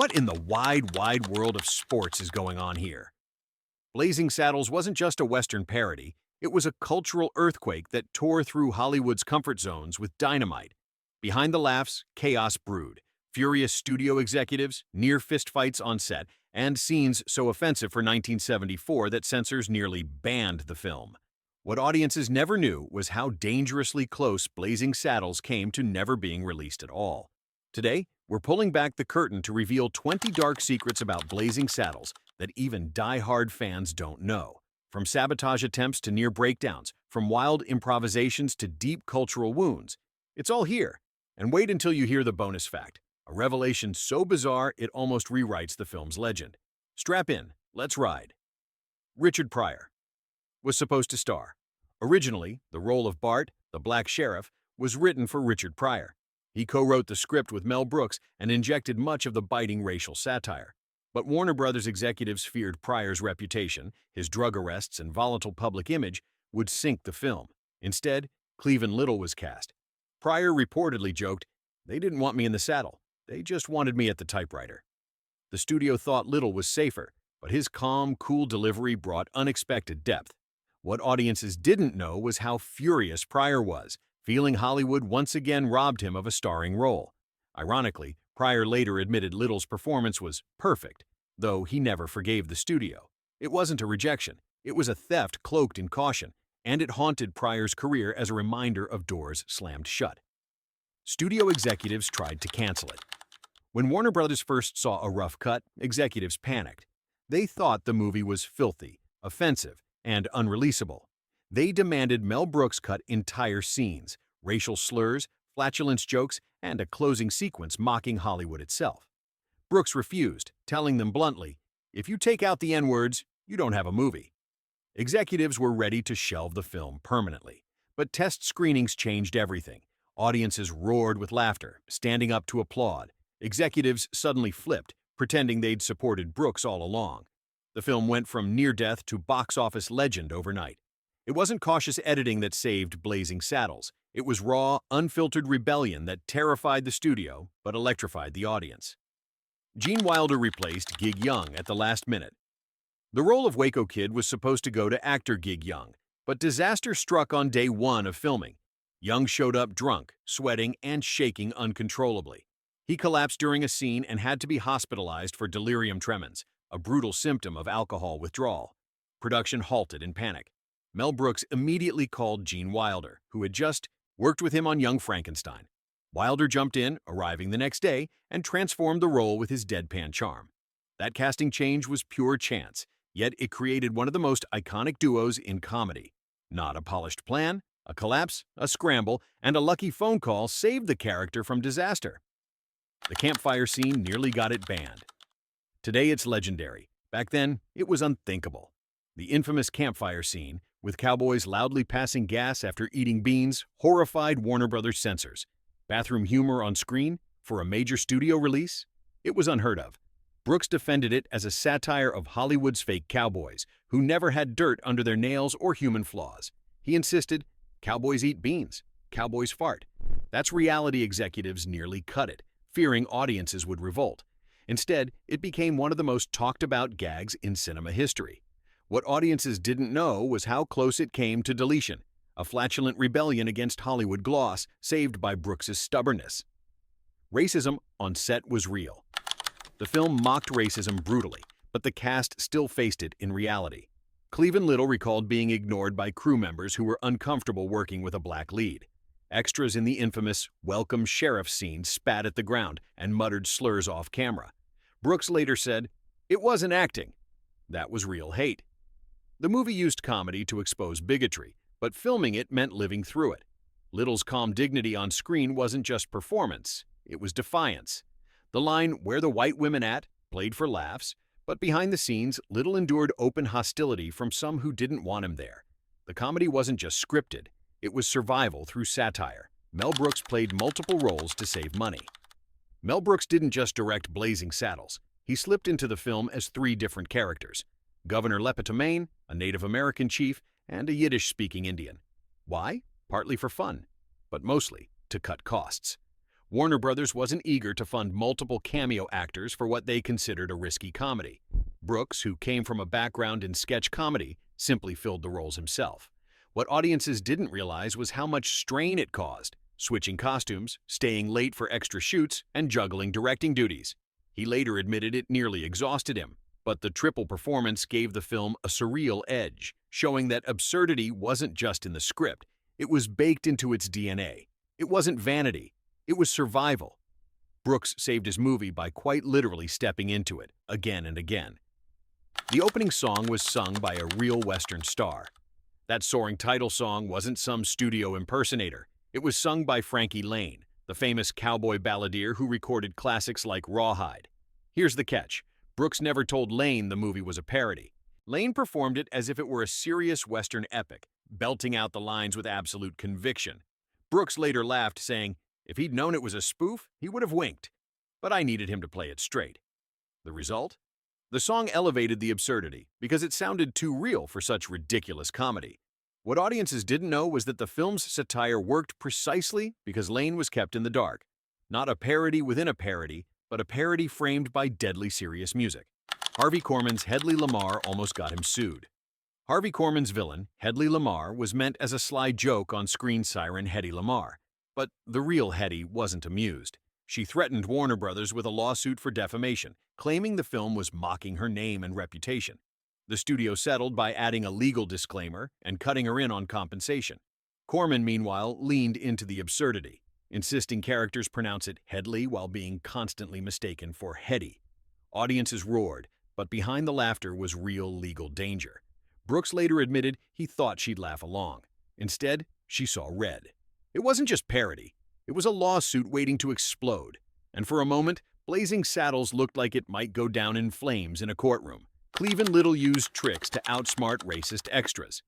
What in the wide, wide world of sports is going on here? Blazing Saddles wasn't just a Western parody, it was a cultural earthquake that tore through Hollywood's comfort zones with dynamite. Behind the laughs, chaos brewed. Furious studio executives, near fistfights on set, and scenes so offensive for 1974 that censors nearly banned the film. What audiences never knew was how dangerously close Blazing Saddles came to never being released at all. Today, we're pulling back the curtain to reveal 20 dark secrets about Blazing Saddles that even die-hard fans don't know. From sabotage attempts to near breakdowns, from wild improvisations to deep cultural wounds. It's all here. And wait until you hear the bonus fact, a revelation so bizarre it almost rewrites the film's legend. Strap in, let's ride. Richard Pryor was supposed to star. Originally, the role of Bart, the black sheriff, was written for Richard Pryor. He co-wrote the script with Mel Brooks and injected much of the biting racial satire. But Warner Brothers executives feared Pryor's reputation, his drug arrests, and volatile public image would sink the film. Instead, Cleavon Little was cast. Pryor reportedly joked, "They didn't want me in the saddle. They just wanted me at the typewriter." The studio thought Little was safer, but his calm, cool delivery brought unexpected depth. What audiences didn't know was how furious Pryor was, feeling Hollywood once again robbed him of a starring role. Ironically, Pryor later admitted Little's performance was perfect, though he never forgave the studio. It wasn't a rejection, it was a theft cloaked in caution, and it haunted Pryor's career as a reminder of doors slammed shut. Studio executives tried to cancel it. When Warner Brothers first saw a rough cut, executives panicked. They thought the movie was filthy, offensive, and unreleasable. They demanded Mel Brooks cut entire scenes, racial slurs, flatulence jokes, and a closing sequence mocking Hollywood itself. Brooks refused, telling them bluntly, "If you take out the N-words, you don't have a movie." Executives were ready to shelve the film permanently, but test screenings changed everything. Audiences roared with laughter, standing up to applaud. Executives suddenly flipped, pretending they'd supported Brooks all along. The film went from near-death to box office legend overnight. It wasn't cautious editing that saved Blazing Saddles. It was raw, unfiltered rebellion that terrified the studio but electrified the audience. Gene Wilder replaced Gig Young at the last minute. The role of Waco Kid was supposed to go to actor Gig Young, but disaster struck on day one of filming. Young showed up drunk, sweating, and shaking uncontrollably. He collapsed during a scene and had to be hospitalized for delirium tremens, a brutal symptom of alcohol withdrawal. Production halted in panic. Mel Brooks immediately called Gene Wilder, who had just worked with him on Young Frankenstein. Wilder jumped in, arriving the next day, and transformed the role with his deadpan charm. That casting change was pure chance, yet it created one of the most iconic duos in comedy. Not a polished plan, a collapse, a scramble, and a lucky phone call saved the character from disaster. The campfire scene nearly got it banned. Today it's legendary. Back then, it was unthinkable. The infamous campfire scene, with cowboys loudly passing gas after eating beans, horrified Warner Brothers censors. Bathroom humor on screen for a major studio release? It was unheard of. Brooks defended it as a satire of Hollywood's fake cowboys, who never had dirt under their nails or human flaws. He insisted, "Cowboys eat beans. Cowboys fart." That's reality executives nearly cut it, fearing audiences would revolt. Instead, it became one of the most talked-about gags in cinema history. What audiences didn't know was how close it came to deletion, a flatulent rebellion against Hollywood gloss saved by Brooks's stubbornness. Racism on set was real. The film mocked racism brutally, but the cast still faced it in reality. Cleavon Little recalled being ignored by crew members who were uncomfortable working with a black lead. Extras in the infamous "Welcome Sheriff" scene spat at the ground and muttered slurs off camera. Brooks later said, "It wasn't acting. That was real hate." The movie used comedy to expose bigotry, but filming it meant living through it. Little's calm dignity on screen wasn't just performance, it was defiance. The line, "Where the white women at?" played for laughs, but behind the scenes, Little endured open hostility from some who didn't want him there. The comedy wasn't just scripted, it was survival through satire. Mel Brooks played multiple roles to save money. Mel Brooks didn't just direct Blazing Saddles. He slipped into the film as three different characters: Governor Lepetomaine, a Native American chief, and a Yiddish-speaking Indian. Why? Partly for fun, but mostly to cut costs. Warner Brothers wasn't eager to fund multiple cameo actors for what they considered a risky comedy. Brooks, who came from a background in sketch comedy, simply filled the roles himself. What audiences didn't realize was how much strain it caused, switching costumes, staying late for extra shoots, and juggling directing duties. He later admitted it nearly exhausted him, but the triple performance gave the film a surreal edge, showing that absurdity wasn't just in the script, it was baked into its DNA. It wasn't vanity, it was survival. Brooks saved his movie by quite literally stepping into it, again and again. The opening song was sung by a real Western star. That soaring title song wasn't some studio impersonator. It was sung by Frankie Laine, the famous cowboy balladeer who recorded classics like Rawhide. Here's the catch. Brooks never told Laine the movie was a parody. Laine performed it as if it were a serious Western epic, belting out the lines with absolute conviction. Brooks later laughed, saying, "If he'd known it was a spoof, he would have winked. But I needed him to play it straight." The result? The song elevated the absurdity because it sounded too real for such ridiculous comedy. What audiences didn't know was that the film's satire worked precisely because Laine was kept in the dark. Not a parody within a parody, but a parody framed by deadly serious music. Harvey Korman's Hedley Lamar almost got him sued. Harvey Korman's villain, Hedley Lamar, was meant as a sly joke on screen siren Hedy Lamar. But the real Hedy wasn't amused. She threatened Warner Brothers with a lawsuit for defamation, claiming the film was mocking her name and reputation. The studio settled by adding a legal disclaimer and cutting her in on compensation. Korman, meanwhile, leaned into the absurdity, insisting characters pronounce it Hedley while being constantly mistaken for Hedy. Audiences roared, but behind the laughter was real legal danger. Brooks later admitted he thought she'd laugh along. Instead, she saw red. It wasn't just parody. It was a lawsuit waiting to explode. And for a moment, Blazing Saddles looked like it might go down in flames in a courtroom. Cleavin Little used tricks to outsmart racist extras.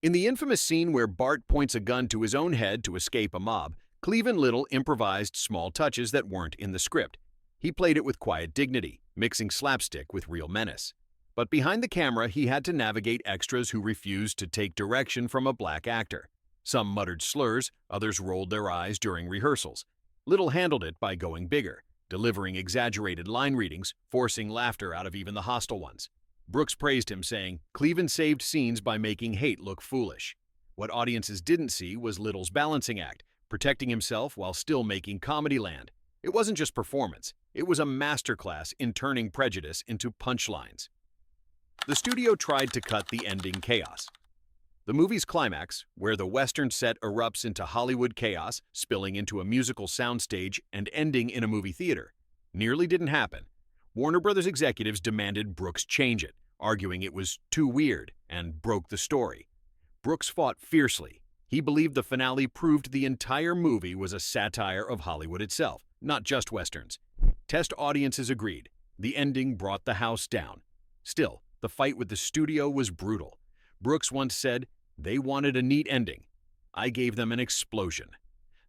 In the infamous scene where Bart points a gun to his own head to escape a mob, Cleavin Little improvised small touches that weren't in the script. He played it with quiet dignity, mixing slapstick with real menace. But behind the camera, he had to navigate extras who refused to take direction from a black actor. Some muttered slurs, others rolled their eyes during rehearsals. Little handled it by going bigger, delivering exaggerated line readings, forcing laughter out of even the hostile ones. Brooks praised him, saying, "Cleavin saved scenes by making hate look foolish." What audiences didn't see was Little's balancing act, protecting himself while still making comedy land. It wasn't just performance, it was a masterclass in turning prejudice into punchlines. The studio tried to cut the ending chaos. The movie's climax, where the Western set erupts into Hollywood chaos, spilling into a musical soundstage and ending in a movie theater, nearly didn't happen. Warner Brothers executives demanded Brooks change it, arguing it was too weird and broke the story. Brooks fought fiercely. He believed the finale proved the entire movie was a satire of Hollywood itself, not just Westerns. Test audiences agreed. The ending brought the house down. Still, the fight with the studio was brutal. Brooks once said, "They wanted a neat ending. I gave them an explosion."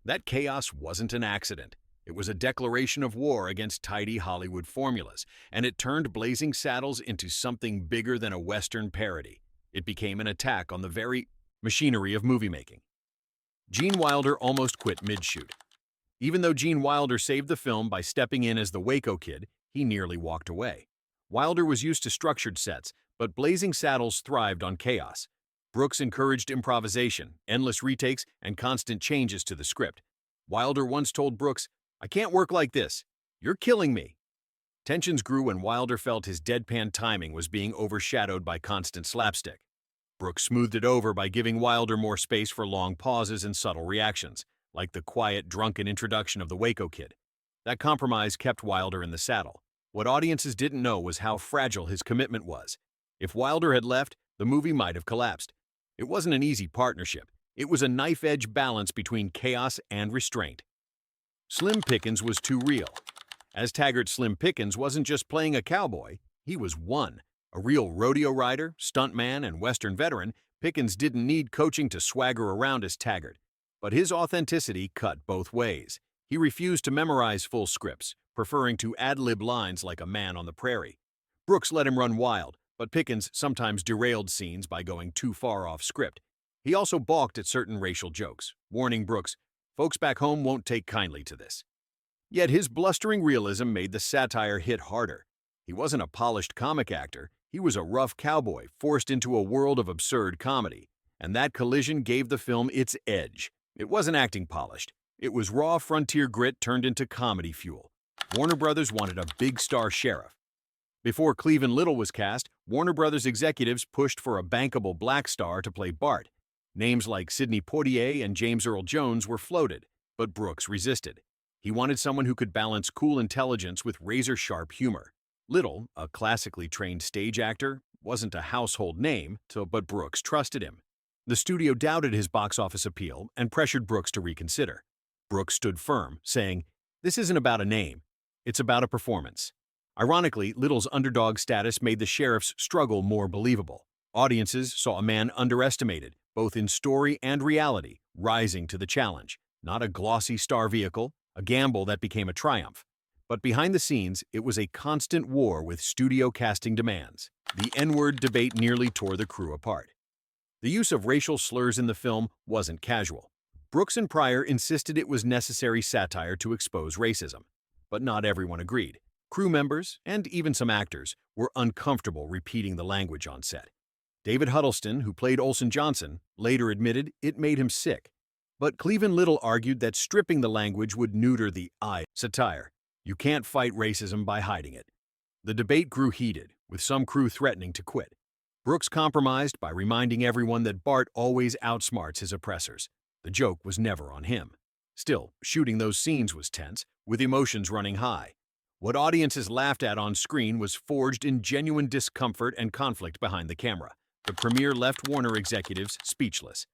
That chaos wasn't an accident. It was a declaration of war against tidy Hollywood formulas, and it turned Blazing Saddles into something bigger than a Western parody. It became an attack on the very machinery of movie making. Gene Wilder almost quit mid-shoot. Even though Gene Wilder saved the film by stepping in as the Waco Kid, he nearly walked away. Wilder was used to structured sets, but Blazing Saddles thrived on chaos. Brooks encouraged improvisation, endless retakes, and constant changes to the script. Wilder once told Brooks, "I can't work like this. You're killing me." Tensions grew when Wilder felt his deadpan timing was being overshadowed by constant slapstick. Brooks smoothed it over by giving Wilder more space for long pauses and subtle reactions, like the quiet, drunken introduction of the Waco Kid. That compromise kept Wilder in the saddle. What audiences didn't know was how fragile his commitment was. If Wilder had left, the movie might have collapsed. It wasn't an easy partnership. It was a knife-edge balance between chaos and restraint. Slim Pickens was too real. As Taggart, Slim Pickens wasn't just playing a cowboy, he was one. A real rodeo rider, stuntman, and Western veteran, Pickens didn't need coaching to swagger around as Taggart. But his authenticity cut both ways. He refused to memorize full scripts, preferring to ad-lib lines like a man on the prairie. Brooks let him run wild, but Pickens sometimes derailed scenes by going too far off script. He also balked at certain racial jokes, warning Brooks, "Folks back home won't take kindly to this." Yet his blustering realism made the satire hit harder. He wasn't a polished comic actor, he was a rough cowboy forced into a world of absurd comedy, and that collision gave the film its edge. It wasn't acting polished, it was raw frontier grit turned into comedy fuel. Warner Brothers wanted a big star sheriff. Before Cleveland Little was cast, Warner Brothers executives pushed for a bankable black star to play Bart. Names like Sidney Poitier and James Earl Jones were floated, but Brooks resisted. He wanted someone who could balance cool intelligence with razor-sharp humor. Little, a classically trained stage actor, wasn't a household name, but Brooks trusted him. The studio doubted his box office appeal and pressured Brooks to reconsider. Brooks stood firm, saying, "This isn't about a name, it's about a performance." Ironically, Little's underdog status made the sheriff's struggle more believable. Audiences saw a man underestimated, both in story and reality, rising to the challenge. Not a glossy star vehicle, a gamble that became a triumph. But behind the scenes, it was a constant war with studio casting demands. The N-word debate nearly tore the crew apart. The use of racial slurs in the film wasn't casual. Brooks and Pryor insisted it was necessary satire to expose racism. But not everyone agreed. Crew members, and even some actors, were uncomfortable repeating the language on set. David Huddleston, who played Olson Johnson, later admitted it made him sick. But Cleveland Little argued that stripping the language would neuter the satire. You can't fight racism by hiding it. The debate grew heated, with some crew threatening to quit. Brooks compromised by reminding everyone that Bart always outsmarts his oppressors. The joke was never on him. Still, shooting those scenes was tense, with emotions running high. What audiences laughed at on screen was forged in genuine discomfort and conflict behind the camera. The premiere left Warner executives speechless.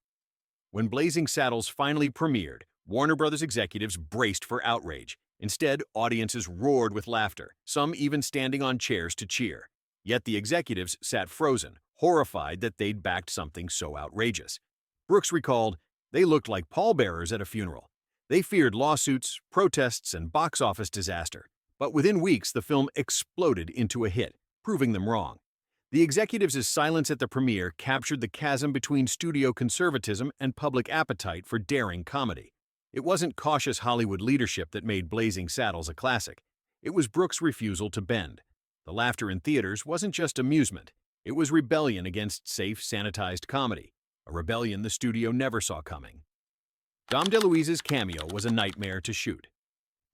When Blazing Saddles finally premiered, Warner Brothers executives braced for outrage. Instead, audiences roared with laughter, some even standing on chairs to cheer. Yet the executives sat frozen, horrified that they'd backed something so outrageous. Brooks recalled, "They looked like pallbearers at a funeral. They feared lawsuits, protests, and box office disaster. But within weeks, the film exploded into a hit, proving them wrong." The executives' silence at the premiere captured the chasm between studio conservatism and public appetite for daring comedy. It wasn't cautious Hollywood leadership that made Blazing Saddles a classic. It was Brooks' refusal to bend. The laughter in theaters wasn't just amusement. It was rebellion against safe, sanitized comedy, a rebellion the studio never saw coming. Dom DeLuise's cameo was a nightmare to shoot.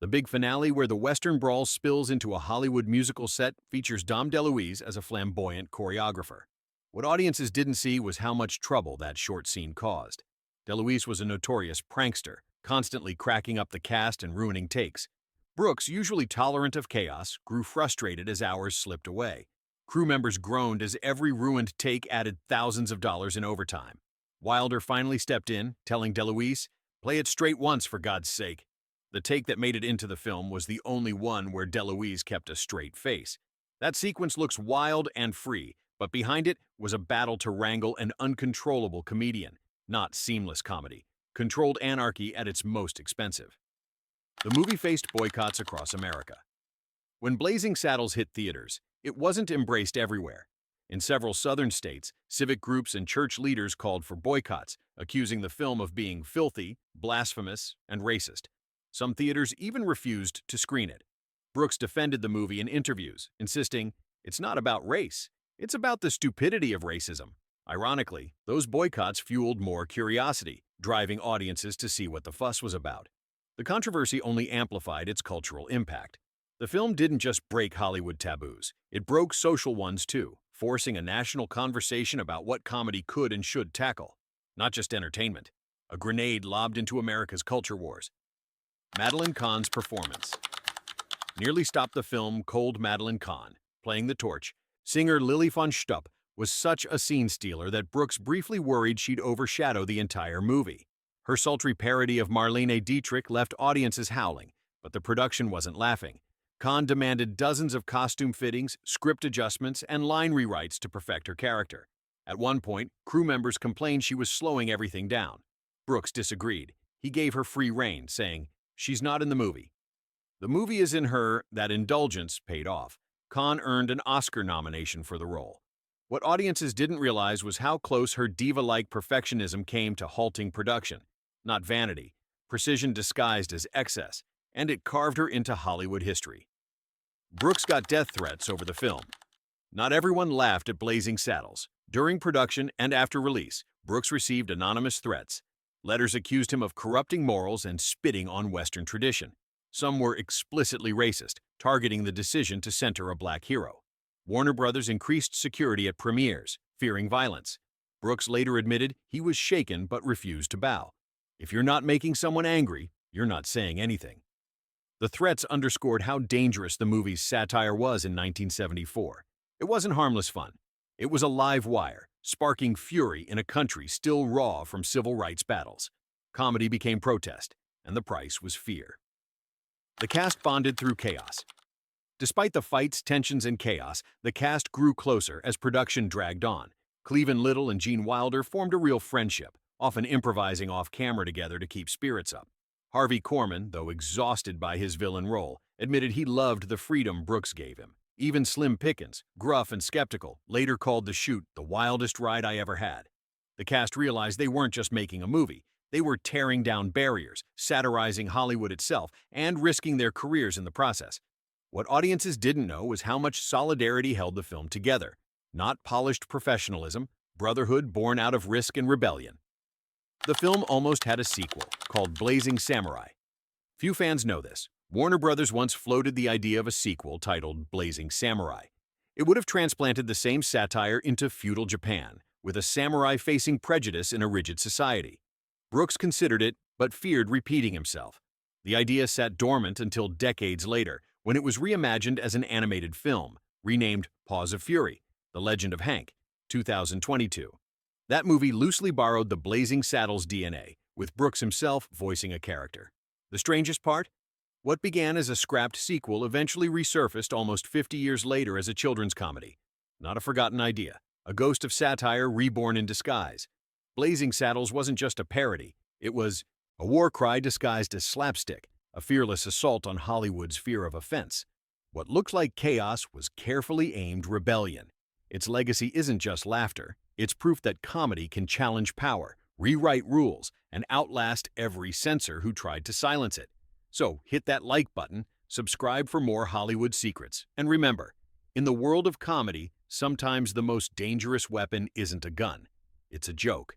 The big finale, where the Western brawl spills into a Hollywood musical set, features Dom DeLuise as a flamboyant choreographer. What audiences didn't see was how much trouble that short scene caused. DeLuise was a notorious prankster, constantly cracking up the cast and ruining takes. Brooks, usually tolerant of chaos, grew frustrated as hours slipped away. Crew members groaned as every ruined take added thousands of dollars in overtime. Wilder finally stepped in, telling DeLuise, "Play it straight once, for God's sake." The take that made it into the film was the only one where DeLuise kept a straight face. That sequence looks wild and free, but behind it was a battle to wrangle an uncontrollable comedian, not seamless comedy. Controlled anarchy at its most expensive. The movie faced boycotts across America. When Blazing Saddles hit theaters, it wasn't embraced everywhere. In several southern states, civic groups and church leaders called for boycotts, accusing the film of being filthy, blasphemous, and racist. Some theaters even refused to screen it. Brooks defended the movie in interviews, insisting, "It's not about race, it's about the stupidity of racism." Ironically, those boycotts fueled more curiosity, driving audiences to see what the fuss was about. The controversy only amplified its cultural impact. The film didn't just break Hollywood taboos, it broke social ones too, forcing a national conversation about what comedy could and should tackle. Not just entertainment, a grenade lobbed into America's culture wars. Madeline Kahn's performance nearly stopped the film cold. Madeline Kahn, playing the torch, singer Lily von Stupp, was such a scene stealer that Brooks briefly worried she'd overshadow the entire movie. Her sultry parody of Marlene Dietrich left audiences howling, but the production wasn't laughing. Kahn demanded dozens of costume fittings, script adjustments, and line rewrites to perfect her character. At one point, crew members complained she was slowing everything down. Brooks disagreed. He gave her free rein, saying, "She's not in the movie." The movie is in her. That indulgence paid off. Kahn earned an Oscar nomination for the role. What audiences didn't realize was how close her diva-like perfectionism came to halting production. Not vanity, precision disguised as excess. and it carved her into Hollywood history. Brooks got death threats over the film. Not everyone laughed at Blazing Saddles. During production and after release, Brooks received anonymous threats. Letters accused him of corrupting morals and spitting on Western tradition. Some were explicitly racist, targeting the decision to center a black hero. Warner Brothers increased security at premieres, fearing violence. Brooks later admitted he was shaken but refused to bow. If you're not making someone angry, you're not saying anything. The threats underscored how dangerous the movie's satire was in 1974. It wasn't harmless fun. It was a live wire, sparking fury in a country still raw from civil rights battles. Comedy became protest, and the price was fear. The cast bonded through chaos. Despite the fights, tensions, and chaos, the cast grew closer as production dragged on. Cleavon Little and Gene Wilder formed a real friendship, often improvising off-camera together to keep spirits up. Harvey Korman, though exhausted by his villain role, admitted he loved the freedom Brooks gave him. Even Slim Pickens, gruff and skeptical, later called the shoot the wildest ride I ever had. The cast realized they weren't just making a movie. They were tearing down barriers, satirizing Hollywood itself, and risking their careers in the process. What audiences didn't know was how much solidarity held the film together. Not polished professionalism, brotherhood born out of risk and rebellion. The film almost had a sequel, called Blazing Samurai. Few fans know this. Warner Brothers once floated the idea of a sequel titled Blazing Samurai. It would have transplanted the same satire into feudal Japan, with a samurai facing prejudice in a rigid society. Brooks considered it, but feared repeating himself. The idea sat dormant until decades later, when it was reimagined as an animated film, renamed Paws of Fury, The Legend of Hank, 2022. That movie loosely borrowed the Blazing Saddles DNA, with Brooks himself voicing a character. The strangest part? What began as a scrapped sequel eventually resurfaced almost 50 years later as a children's comedy. Not a forgotten idea, a ghost of satire reborn in disguise. Blazing Saddles wasn't just a parody, it was a war cry disguised as slapstick, a fearless assault on Hollywood's fear of offense. What looked like chaos was carefully aimed rebellion. Its legacy isn't just laughter, it's proof that comedy can challenge power, rewrite rules, and outlast every censor who tried to silence it. So hit that like button, subscribe for more Hollywood secrets, and remember, in the world of comedy, sometimes the most dangerous weapon isn't a gun, it's a joke.